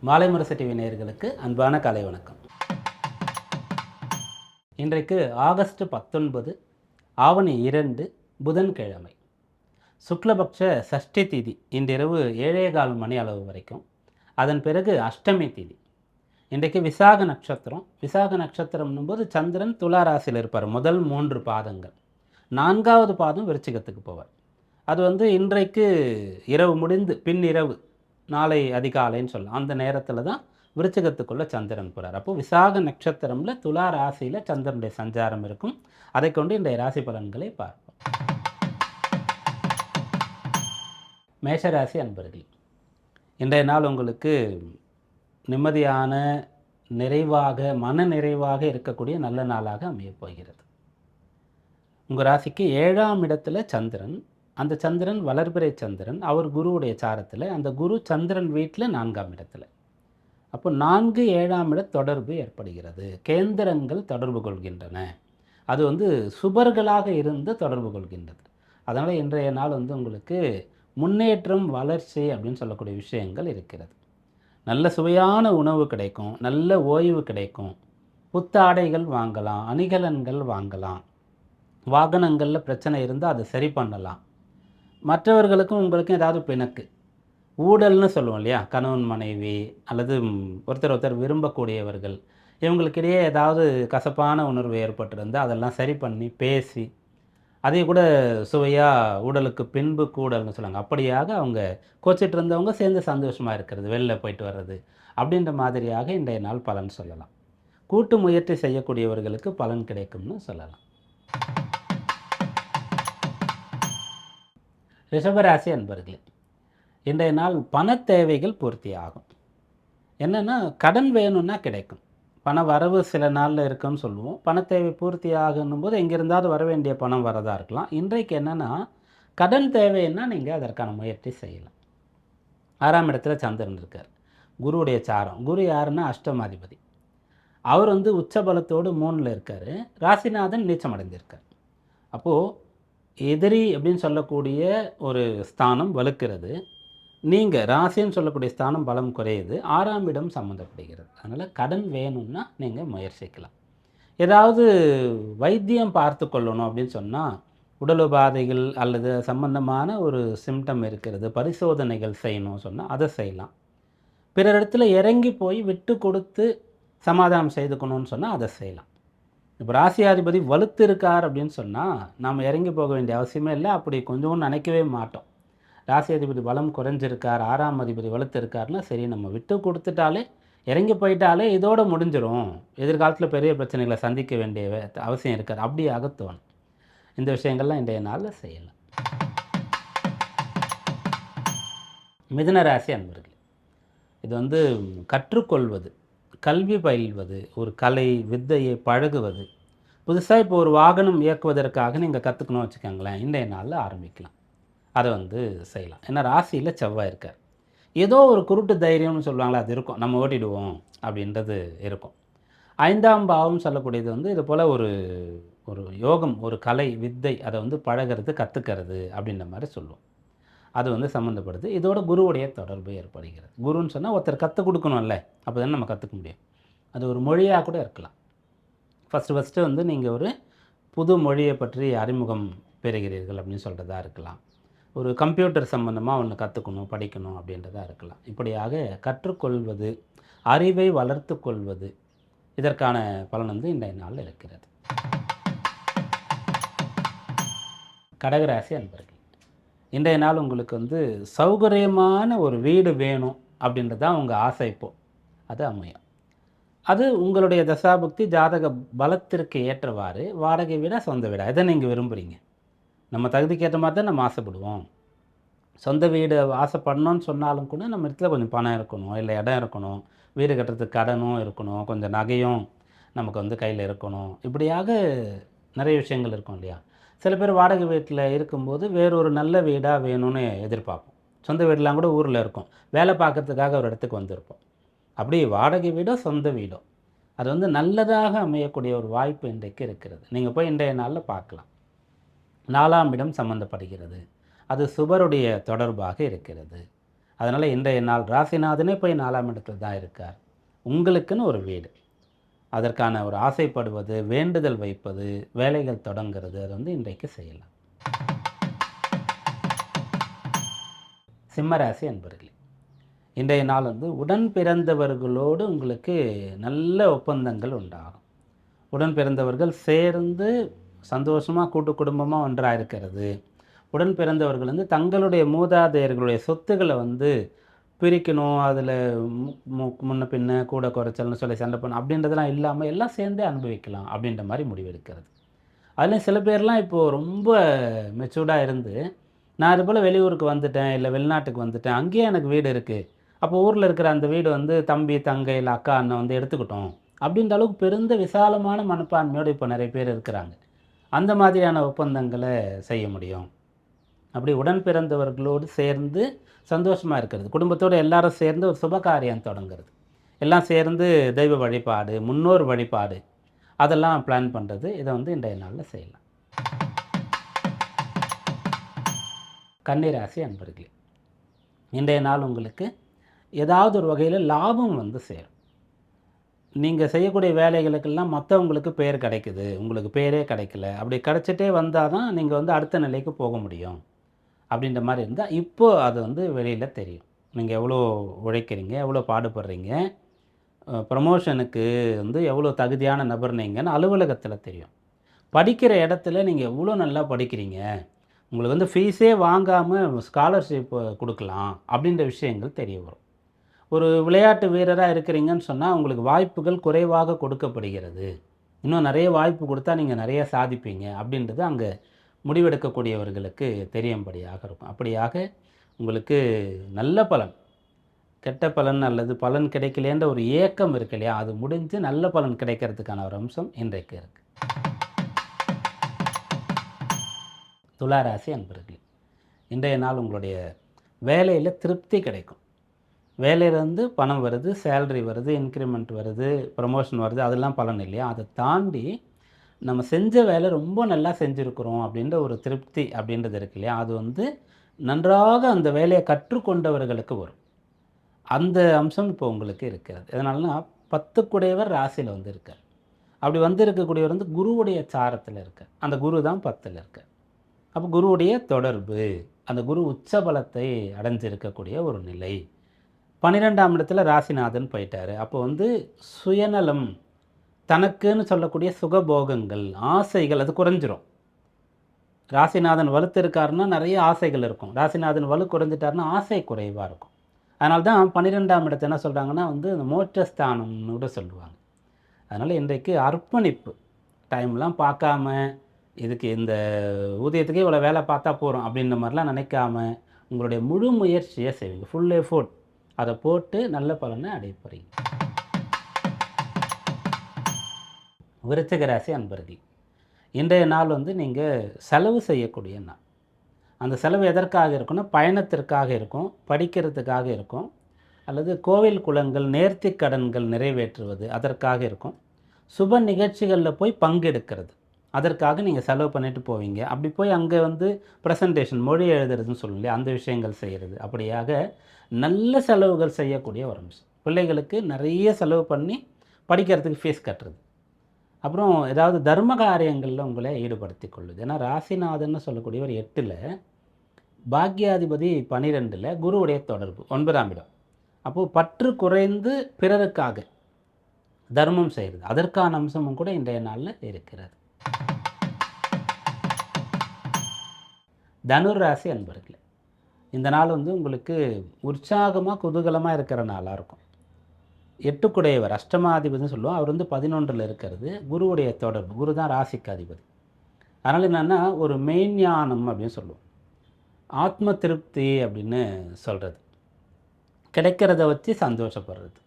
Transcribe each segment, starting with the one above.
Malaimurasu TV நேயர்களுக்கு அன்பான காலை வணக்கம். இன்றைக்கு ஆகஸ்ட் 19 ஆவணி 2 புதன்கிழமை. சுக்லபக்ஷ சஷ்டி திதி இன்றிரவு 7:15 மணி அளவு வரைக்கும். அதன் பிறகு அஷ்டமி திதி. இன்றைக்கு விசாக நட்சத்திரம். விசாக நட்சத்திரம்னும் போது சந்திரன் துலா ராசியில் இருப்பார். முதல் 3 பாதங்கள். 4வது பாதம் விருச்சிகத்துக்கு போவார். அது இன்றைக்கு இரவு முடிந்து பின்னிரவு நாளை அதிகாலைன்னு சொல்லலாம். அந்த நேரத்தில் தான் விருச்சிகத்துக்குள்ளே சந்திரன் போகிறார். அப்போது விசாக நட்சத்திரமில் துலா ராசியில் சந்திரனுடைய சஞ்சாரம் இருக்கும். அதை கொண்டு இன்றைய ராசி பலன்களை பார்ப்போம். மேஷராசி அன்பர்கள், இன்றைய நாள் உங்களுக்கு நிம்மதியான, நிறைவாக, மன நிறைவாக இருக்கக்கூடிய நல்ல நாளாக அமையப் போகிறது. உங்கள் ராசிக்கு 7ஆம் இடத்துல சந்திரன். அந்த சந்திரன் வளர்பிறை சந்திரன். அவர் குருவுடைய சாரத்தில். அந்த குரு சந்திரன் வீட்டில் 4ஆம் இடத்துல. அப்போ 4, 7ஆம் இட தொடர்பு ஏற்படுகிறது. கேந்திரங்கள் தொடர்பு கொள்கின்றன. அது சுபர்களாக இருந்து தொடர்பு கொள்கின்றது. அதனால் இன்றைய நாள் உங்களுக்கு முன்னேற்றம், வளர்ச்சி அப்படின்னு சொல்லக்கூடிய விஷயங்கள் இருக்கிறது. நல்ல சுவையான உணவு கிடைக்கும், நல்ல ஓய்வு கிடைக்கும், புத்தாடைகள் வாங்கலாம், அணிகலன்கள் வாங்கலாம், வாகனங்களில் பிரச்சனை இருந்தால் அதை சரி பண்ணலாம். மற்றவர்களுக்கும் உங்களுக்கும் ஏதாவது பிணக்கு, ஊழல்னு சொல்லுவோம் இல்லையா, கணவன் மனைவி அல்லது ஒருத்தர் விரும்பக்கூடியவர்கள், இவங்களுக்கிடையே ஏதாவது கசப்பான உணர்வு ஏற்பட்டிருந்தால் அதெல்லாம் சரி பண்ணி பேசி அதை கூட சுவையாக ஊழலுக்கு பின்பு கூடல்னு சொல்லுவாங்க. அப்படியாக அவங்க கோச்சிட்டு இருந்தவங்க சேர்ந்து சந்தோஷமாக இருக்கிறது, வெளில போயிட்டு வர்றது, அப்படின்ற மாதிரியாக இன்றைய நாள் பலன் சொல்லலாம். கூட்டு முயற்சி செய்யக்கூடியவர்களுக்கு பலன் கிடைக்கும்னு சொல்லலாம். ரிஷபராசி அன்பர்களே, இன்றைய நாள் பண தேவைகள் பூர்த்தி ஆகும். என்னென்னா, கடன் வேணும்னா கிடைக்கும். பண வரவு சில நாளில் இருக்குன்னு சொல்லுவோம். பண தேவை பூர்த்தி ஆகணும் போது எங்கிருந்தாவது வர வேண்டிய பணம் வரதா இருக்கலாம். இன்றைக்கு என்னென்னா, கடன் தேவைன்னா நீங்கள் அதற்கான முயற்சி செய்யலாம். 6ஆம் இடத்துல சந்திரன் இருக்கார். குருவுடைய சாரம். குரு யாருன்னா அஷ்டமாதிபதி. அவர் உச்சபலத்தோடு 3ல் இருக்கார். ராசிநாதன் நீச்சம் அடைந்திருக்கார். அப்போது எதிரி அப்படின்னு சொல்லக்கூடிய ஒரு ஸ்தானம் வலுக்கிறது. நீங்கள் ராசின்னு சொல்லக்கூடிய ஸ்தானம் பலம் குறையுது. 6ஆம் இடம் சம்மந்தப்படுகிறது. அதனால் கடன் வேணும்னா நீங்கள் முயற்சிக்கலாம். ஏதாவது வைத்தியம் பார்த்து கொள்ளணும் அப்படின்னு சொன்னால், உடல் உபாதைகள் அல்லது சம்பந்தமான ஒரு சிம்டம் இருக்கிறது, பரிசோதனைகள் செய்யணும் சொன்னால் அதை செய்யலாம். பிறரிடத்தில் இறங்கி போய் விட்டு கொடுத்து சமாதானம் செய்துக்கணும்னு சொன்னால் அதை செய்யலாம். இப்போ ராசியாதிபதி வலுத்து இருக்கார் அப்படின்னு சொன்னால் நாம் இறங்கி போக வேண்டிய அவசியமே இல்லை. அப்படி கொஞ்சம் நினைக்கவே மாட்டோம். ராசியாதிபதி பலம் குறைஞ்சிருக்கார், 6ஆம் அதிபதி வலுத்து இருக்காருன்னா சரி, நம்ம விட்டு கொடுத்துட்டாலே, இறங்கி போயிட்டாலே இதோடு முடிஞ்சிடும், எதிர்காலத்தில் பெரிய பிரச்சனைகளை சந்திக்க வேண்டிய அவசியம் இருக்காது, அப்படியாக தோணும். இந்த விஷயங்கள்லாம் இன்றைய நாளில் செய்யலாம். மிதுன ராசி அன்பர்களே, இது கற்றுக்கொள்வது, கல்வி பயில்வது, ஒரு கலை வித்தையை பழகுவது, புதுசாக இப்போ ஒரு வாகனம் இயக்குவதற்காக நீங்கள் கற்றுக்கணும் வச்சுக்கோங்களேன், இன்றைய நாளில் ஆரம்பிக்கலாம். அதை செய்யலாம். ஏன்னா ராசியில் செவ்வாய் இருக்கார். ஏதோ ஒரு குருட்டு தைரியம்னு சொல்லுவாங்களே, அது இருக்கும், நம்ம ஓட்டிடுவோம் அப்படின்றது இருக்கும். 5ஆம் பாவம் சொல்லக்கூடியது இது போல் ஒரு ஒரு யோகம், ஒரு கலை வித்தை, அதை பழகிறது, கற்றுக்கிறது அப்படின்ற மாதிரி சொல்லுவோம். அது சம்மந்தப்படுது. இதோட குருவுடைய தொடர்பு ஏற்படுகிறது. குருன்னு சொன்னால் ஒருத்தர் கற்றுக் கொடுக்கணும்ல, அப்போ தானே நம்ம கற்றுக்க முடியும். அது ஒரு மொழியாக கூட இருக்கலாம். ஃபஸ்ட்டு நீங்கள் ஒரு புது மொழியை பற்றி அறிமுகம் பெறுகிறீர்கள் அப்படின்னு சொல்கிறதா இருக்கலாம். ஒரு கம்ப்யூட்டர் சம்மந்தமாக ஒன்று கற்றுக்கணும், படிக்கணும் அப்படின்றதா இருக்கலாம். இப்படியாக கற்றுக்கொள்வது, அறிவை வளர்த்து கொள்வது, இதற்கான பலன் இன்றைய நாளில் இருக்கிறது. கடகராசி அன்பர்கள், இன்றைய நாள் உங்களுக்கு சௌகரியமான ஒரு வீடு வேணும் அப்படின்றது தான் உங்கள் ஆசை. இப்போது அது அமையும். அது உங்களுடைய தசாபுக்தி ஜாதக பலத்திற்கு ஏற்றவாறு வாடகை வீடா சொந்த வீடா எதை நீங்கள் விரும்புகிறீங்க. நம்ம தகுதிக்கு ஏற்ற மாதிரி தான் நம்ம ஆசைப்படுவோம். சொந்த வீடு ஆசைப்படணும்னு சொன்னாலும் கூட நம்ம இடத்துல கொஞ்சம் பணம் இருக்கணும், இல்லை இடம் இருக்கணும், வீடு கட்டுறதுக்கு கடனும் இருக்கணும், கொஞ்சம் நகையும் நமக்கு கையில் இருக்கணும். இப்படியாக நிறைய விஷயங்கள் இருக்கும் இல்லையா. சில பேர் வாடகை வீட்டில் இருக்கும்போது வேறொரு நல்ல வீடாக வேணும்னு எதிர்பார்ப்போம். சொந்த வீடெலாம் கூட ஊரில் இருக்கும், வேலை பார்க்குறதுக்காக ஒரு இடத்துக்கு வந்திருப்போம். அப்படி வாடகை வீடோ சொந்த வீடோ அது நல்லதாக அமையக்கூடிய ஒரு வாய்ப்பு இன்றைக்கு இருக்கிறது. நீங்கள் போய் இன்றைய நாளில் பார்க்கலாம். 4ஆம் இடம் சம்மந்தப்படுகிறது. அது சுபருடைய தொடர்பாக இருக்கிறது. அதனால் இன்றைய நாள் ராசிநாதனே போய் 4ஆம் இடத்துல தான் இருக்கார். உங்களுக்குன்னு ஒரு வீடு, அதற்கான ஒரு ஆசைப்படுவது, வேண்டுதல் வைப்பது, வேலைகள் தொடங்குறது, அது வந்து இன்றைக்கு செய்யலாம். சிம்மராசி அன்பர்களே, இன்றைய நாள் வந்து உடன் பிறந்தவர்களோடு உங்களுக்கு நல்ல ஒப்பந்தங்கள் உண்டாகும். உடன் பிறந்தவர்கள் சேர்ந்து சந்தோஷமாக கூட்டு குடும்பமாக ஒன்றாக இருக்கிறது. உடன் பிறந்தவர்கள் வந்து தங்களுடைய மூதாதையர்களுடைய சொத்துக்களை வந்து பிரிக்கணும், அதில் முன்ன பின்ன கூட குறைச்சல்னு சொல்லி சண்டை பண்ணணும் அப்படின்றதெல்லாம் இல்லாமல் எல்லாம் சேர்ந்தே அனுபவிக்கலாம் அப்படின்ற மாதிரி முடிவெடுக்கிறது. அதுலேயும் சில பேர்லாம் இப்போது ரொம்ப மெச்சூர்டாக இருந்து, நான் இது போல் வெளியூருக்கு வந்துட்டேன், இல்லை வெளிநாட்டுக்கு வந்துட்டேன், அங்கேயே எனக்கு வீடு இருக்குது, அப்போ ஊரில் இருக்கிற அந்த வீடு வந்து தம்பி தங்கை இல்லை அக்கா அண்ணன் வந்து எடுத்துக்கிட்டோம் அப்படின்ற அளவுக்கு பெருந்த விசாலமான மனப்பான்மையோடு இப்போ நிறைய பேர் இருக்கிறாங்க. அந்த மாதிரியான ஒப்பந்தங்களை செய்ய முடியும். அப்படி உடன் பிறந்தவர்களோடு சேர்ந்து சந்தோஷமாக இருக்கிறது, குடும்பத்தோடு எல்லாரும் சேர்ந்து ஒரு சுபகாரியம் தொடங்குறது, எல்லாம் சேர்ந்து தெய்வ வழிபாடு, முன்னோர் வழிபாடு, அதெல்லாம் பிளான் பண்ணுறது, இதை வந்து இன்றைய நாளில் செய்யலாம். கன்னிராசி அன்பர்களே, இன்றைய நாள் உங்களுக்கு ஏதாவது ஒரு வகையில் லாபம் வந்து சேரும். நீங்கள் செய்யக்கூடிய வேலைகளுக்கெல்லாம் மற்றவங்களுக்கு பேர் கிடைக்குது, உங்களுக்கு பேரே கிடைக்கல, அப்படி கிடைச்சிட்டே வந்தால் தான் நீங்கள் வந்து அடுத்த நிலைக்கு போக முடியும் அப்படின்ற மாதிரி இருந்தால் இப்போது அது வந்து வெளியில் தெரியும். நீங்கள் எவ்வளோ உழைக்கிறீங்க, எவ்வளோ பாடுபடுறீங்க, ப்ரமோஷனுக்கு வந்து எவ்வளோ தகுதியான நபர் நீங்கன்னு அலுவலகத்தில் தெரியும். படிக்கிற இடத்துல நீங்கள் எவ்வளோ நல்லா படிக்கிறீங்க, உங்களுக்கு வந்து ஃபீஸே வாங்காமல் ஸ்காலர்ஷிப் கொடுக்கலாம் அப்படின்ற விஷயங்கள் தெரிய வரும். ஒரு விளையாட்டு வீரராக இருக்கிறீங்கன்னு சொன்னால் உங்களுக்கு வாய்ப்புகள் குறைவாக கொடுக்கப்படுகிறது, இன்னும் நிறைய வாய்ப்பு கொடுத்தா நீங்கள் நிறைய சாதிப்பீங்க அப்படின்றது அங்கே முடிவெடுக்கக்கூடியவர்களுக்கு தெரியும்படியாக இருக்கும். அப்படியாக உங்களுக்கு நல்ல பலன், கெட்ட பலன் அல்லது பலன் கிடைக்கலேன்ற ஒரு ஏக்கம் இருக்கு இல்லையா, அது முடிஞ்சு நல்ல பலன் கிடைக்கிறதுக்கான ஒரு அம்சம் இன்றைக்கு இருக்குது. துளாராசி அன்பர்களே, இன்றைய நாள் உங்களுடைய வேலையில் திருப்தி கிடைக்கும். வேலையிலேருந்து பணம் வருது, சேலரி வருது, இன்க்ரிமெண்ட் வருது, ப்ரமோஷன் வருது, அதெல்லாம் பலன் இல்லையா, அதை தாண்டி நம்ம செஞ்ச வேலை ரொம்ப நல்லா செஞ்சுருக்கிறோம் அப்படின்ற ஒரு திருப்தி அப்படின்றது இருக்கு இல்லையா, அது வந்து நன்றாக அந்த வேலையை கற்றுக்கொண்டவர்களுக்கு வரும். அந்த அம்சம் இப்போ உங்களுக்கு இருக்கிறது. எதனாலனா 10 குடையவர் ராசியில் வந்து இருக்கார். அப்படி வந்து இருக்கக்கூடியவர் வந்து குருவுடைய சாரத்தில் இருக்கார். அந்த குரு தான் 10ல் இருக்கார். அப்போ குருவுடைய தொடர்பு, அந்த குரு உச்சபலத்தை அடைஞ்சிருக்கக்கூடிய ஒரு நிலை. 12ஆம் இடத்துல ராசிநாதன் போயிட்டார். அப்போ வந்து சுயநலம், தனக்குன்னு சொல்லக்கூடிய சுகபோகங்கள், ஆசைகள் அது குறைஞ்சிரும். ராசிநாதன் வலுத்து இருக்காருன்னா நிறைய ஆசைகள் இருக்கும், ராசிநாதன் வலு குறைஞ்சிட்டாருன்னா ஆசை குறைவாக இருக்கும். அதனால தான் 12ஆம் இடத்தை என்ன சொல்கிறாங்கன்னா வந்து இந்த மோட்சஸ்தானம்னு கூட சொல்லுவாங்க. அதனால் இன்றைக்கு அர்ப்பணிப்பு, டைம்லாம் பார்க்காம இதுக்கு இந்த ஊதியத்துக்கே இவ்வளோ வேலை பார்த்தா போகிறோம் அப்படின்ற மாதிரிலாம் நினைக்காம உங்களுடைய முழு முயற்சியை செய்வீங்க, ஃபுல் எஃபோர்ட் அதை போட்டு நல்ல பலனை அடைய போகிறீங்க. விருச்சிக ராசி அன்பர்கள், இன்றைய நாள் வந்து நீங்கள் செலவு செய்யக்கூடிய நாள். அந்த செலவு எதற்காக இருக்குன்னா பயணத்திற்காக இருக்கும், படிக்கிறதுக்காக இருக்கும், அல்லது கோவில் குளங்கள் நேர்த்தி கடன்கள் நிறைவேற்றுவது அதற்காக இருக்கும், சுப நிகழ்ச்சிகளில் போய் பங்கெடுக்கிறது அதற்காக நீங்கள் செலவு பண்ணிட்டு போவீங்க. அப்படி போய் அங்கே வந்து ப்ரெசன்டேஷன், மொழி எழுதுறதுன்னு சொல்லி அந்த விஷயங்கள் செய்கிறது. அப்படியாக நல்ல செலவுகள் செய்யக்கூடிய ஒரு அம்சம். பிள்ளைகளுக்கு நிறைய செலவு பண்ணி படிக்கிறதுக்கு ஃபீஸ் கட்டுறது, அப்புறம் ஏதாவது தர்ம காரியங்களில் உங்களை ஈடுபடுத்தி கொள்ளுது. ஏன்னா ராசிநாதன்னு சொல்லக்கூடிய ஒரு 8ல், பாக்யாதிபதி 12ல், குருவுடைய தொடர்பு 9ஆம் இடம். அப்போது பற்று குறைந்து பிறருக்காக தர்மம் செய்கிறது, அதற்கான அம்சமும் கூட இன்றைய நாளில் இருக்கிறது. தனுர் ராசி அன்பர்களே, இந்த நாள் வந்து உங்களுக்கு உற்சாகமாக குதூகலமாக இருக்கிற நாளாக இருக்கும். 8 குடையவர் அஷ்டமாதிபதினு சொல்லுவோம், அவர் வந்து 11ல் இருக்கிறது, குருவுடைய தொடர்பு, குரு தான் ராசிக்கு அதிபதி. அதனால் என்னென்னா ஒரு மெய்ஞானம் அப்படின்னு சொல்லுவோம், ஆத்ம திருப்தி அப்படின்னு சொல்கிறது, கிடைக்கிறத வச்சு சந்தோஷப்படுறது.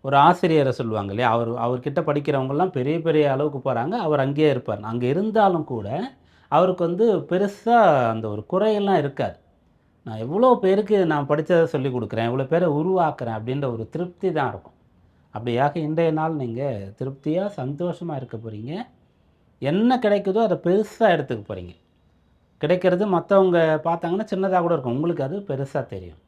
ஒரு ஆசிரியரை சொல்லுவாங்க இல்லையா, அவர்கிட்ட படிக்கிறவங்கெல்லாம் பெரிய பெரிய அளவுக்கு போகிறாங்க, அவர் அங்கேயே இருப்பார். அங்கே இருந்தாலும் கூட அவருக்கு வந்து பெருசாக அந்த ஒரு குறையெல்லாம் இருக்காது. நான் எவ்வளோ பேருக்கு நான் படித்ததை சொல்லிக் கொடுக்குறேன், எவ்வளோ பேரை உருவாக்குறேன் அப்படின்ற ஒரு திருப்தி தான் இருக்கும். அப்படியாக இன்றைய நாள் நீங்கள் திருப்தியாக சந்தோஷமாக இருக்க போகிறீங்க. என்ன கிடைக்குதோ அதை பெருசாக எடுத்துக்க போகிறீங்க. கிடைக்கிறது மற்றவங்க பார்த்தாங்கன்னா சின்னதாக கூட இருக்கும், உங்களுக்கு அது பெருசாக தெரியும்.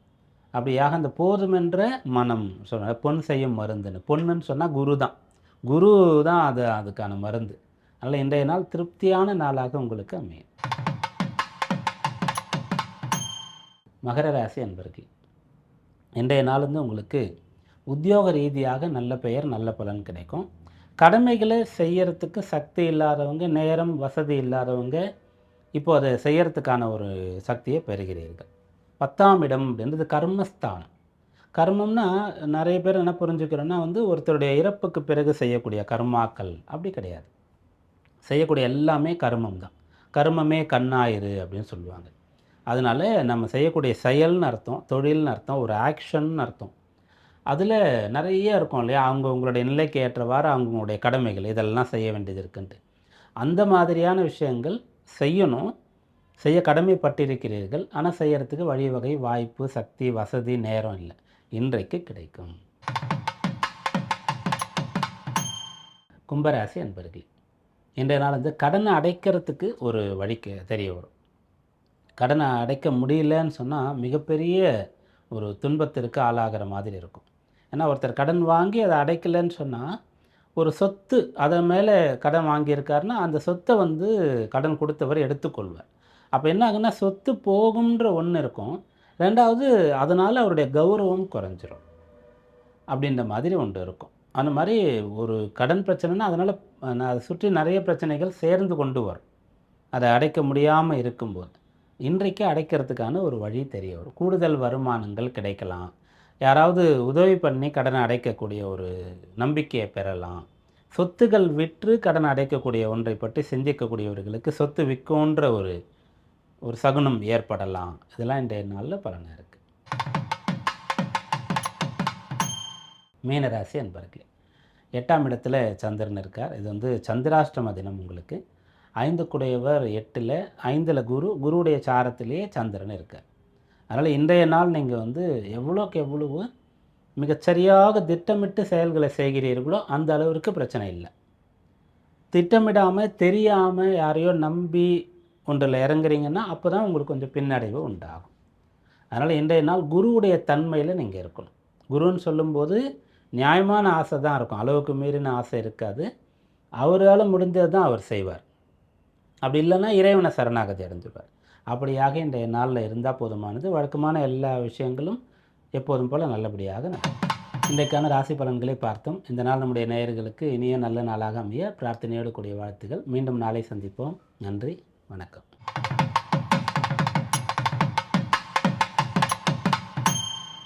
அப்படியாக அந்த போதுமென்ற மனம் சொல்கிறார். பொன் செய்யும் மருந்துன்னு. பொண்ணுன்னு சொன்னால் குரு தான். குரு தான் அதுக்கான மருந்து. அதனால் இன்றைய நாள் திருப்தியான நாளாக உங்களுக்கு அமையும். மகர ராசி அன்பர்களே, இன்றைய நாள் வந்து உங்களுக்கு உத்தியோக ரீதியாக நல்ல பெயர் நல்ல பலன் கிடைக்கும். கடமைகளை செய்யறதுக்கு சக்தி இல்லாதவங்க, நேரம் வசதி இல்லாதவங்க இப்போ அதை செய்யறதுக்கான ஒரு சக்தியை பெறுகிறீர்கள். 10ஆம் இடம் அப்படின்றது கர்மஸ்தானம். கர்மம்னா நிறைய பேர் என்ன புரிஞ்சுக்கிறோன்னா வந்து ஒருத்தருடைய இறப்புக்கு பிறகு செய்யக்கூடிய கர்மாக்கள் அப்படி கிடையாது. செய்யக்கூடிய எல்லாமே கர்மம் தான். கர்மமே கண்ணாயிரு அப்படின்னு சொல்லுவாங்க. அதனால நம்ம செய்யக்கூடிய செயல்னு அர்த்தம், தொழில்னு அர்த்தம், ஒரு ஆக்ஷன்னு அர்த்தம். அதில் நிறைய இருக்கும் இல்லையா, அவங்களுடைய நிலைக்கு ஏற்றவாறு அவங்களுடைய கடமைகள் இதெல்லாம் செய்ய வேண்டியது இருக்குன்ட்டு. அந்த மாதிரியான விஷயங்கள் செய்யணும், செய்ய கடமைப்பட்டிருக்கிறீர்கள். ஆனால் செய்யறதுக்கு வழிவகை, வாய்ப்பு, சக்தி, வசதி, நேரம் இல்லை. இன்றைக்கு கிடைக்கும். கும்பராசி அன்பர்களே, இன்றைய நாள் வந்து கடனை அடைக்கிறதுக்கு ஒரு வழிக்கு தெரிய வரும். கடனை அடைக்க முடியலன்னு சொன்னால் மிகப்பெரிய ஒரு துன்பத்திற்கு ஆளாகிற மாதிரி இருக்கும். ஏன்னா ஒருத்தர் கடன் வாங்கி அதை அடைக்கலைன்னு சொன்னால், ஒரு சொத்து அதன் மேலே கடன் வாங்கியிருக்காருன்னா அந்த சொத்தை வந்து கடன் கொடுத்தவர் எடுத்துக்கொள்வார். அப்போ என்ன ஆகுன்னா, சொத்து போகும்ன்ற ஒன்று இருக்கும். ரெண்டாவது அதனால் அவருடைய கௌரவம் குறைஞ்சிரும் அப்படின்ற மாதிரி ஒன்று இருக்கும். அந்த மாதிரி ஒரு கடன் பிரச்சனைனா அதனால் அதை சுற்றி நிறைய பிரச்சனைகள் சேர்ந்து கொண்டு வரும், அதை அடைக்க முடியாமல் இருக்கும்போது. இன்றைக்கு அடைக்கிறதுக்கான ஒரு வழி தெரிய வரும். கூடுதல் வருமானங்கள் கிடைக்கலாம். யாராவது உதவி பண்ணி கடனை அடைக்கக்கூடிய ஒரு நம்பிக்கையை பெறலாம். சொத்துகள் விற்று கடன் அடைக்கக்கூடிய ஒன்றை பற்றி சிந்திக்கக்கூடியவர்களுக்கு சொத்து விற்கும்ன்ற ஒரு சகுனம் ஏற்படலாம். இதெல்லாம் இன்றைய நாளில் பலனாக இருக்குது. மீனராசி அன்பர்களே, 8ஆம் இடத்துல சந்திரன் இருக்கார். இது வந்து சந்திராஷ்டம தினம் உங்களுக்கு. 5 8ல் 5ல் குருவுடைய சாரத்திலேயே சந்திரன் இருக்கார். அதனால் இன்றைய நாள் நீங்கள் வந்து எவ்வளோக்கு எவ்வளவு மிகச்சரியாக திட்டமிட்டு செயல்களை செய்கிறீர்களோ அந்த அளவிற்கு பிரச்சனை இல்லை. திட்டமிடாமல் தெரியாமல் யாரையோ நம்பி ஒன்றில் இறங்குறீங்கன்னா அப்போ தான் உங்களுக்கு கொஞ்சம் பின்னடைவு உண்டாகும். அதனால் இன்றைய நாள் குருவுடைய தன்மையில் நீங்கள் இருக்கணும். குருன்னு சொல்லும்போது நியாயமான ஆசை தான் இருக்கும், அளவுக்கு மீறின ஆசை இருக்காது. அவரால் முடிஞ்சது தான் அவர் செய்வார். அப்படி இல்லைன்னா இறைவனை சரணாகதி அடைஞ்சிடுவார். அப்படியாக இன்றைய நாளில் இருந்தால் போதுமானது. வழக்கமான எல்லா விஷயங்களும் எப்போதும் போல் நல்லபடியாக நடக்கும். இன்றைக்கான ராசி பலன்களை பார்த்தோம். இந்த நாள் நம்முடைய நேயர்களுக்கு இனிய நல்ல நாளாக அமைய பிரார்த்தனையோடு கூடிய வாழ்த்துகள். மீண்டும் நாளை சந்திப்போம். நன்றி, வணக்கம்.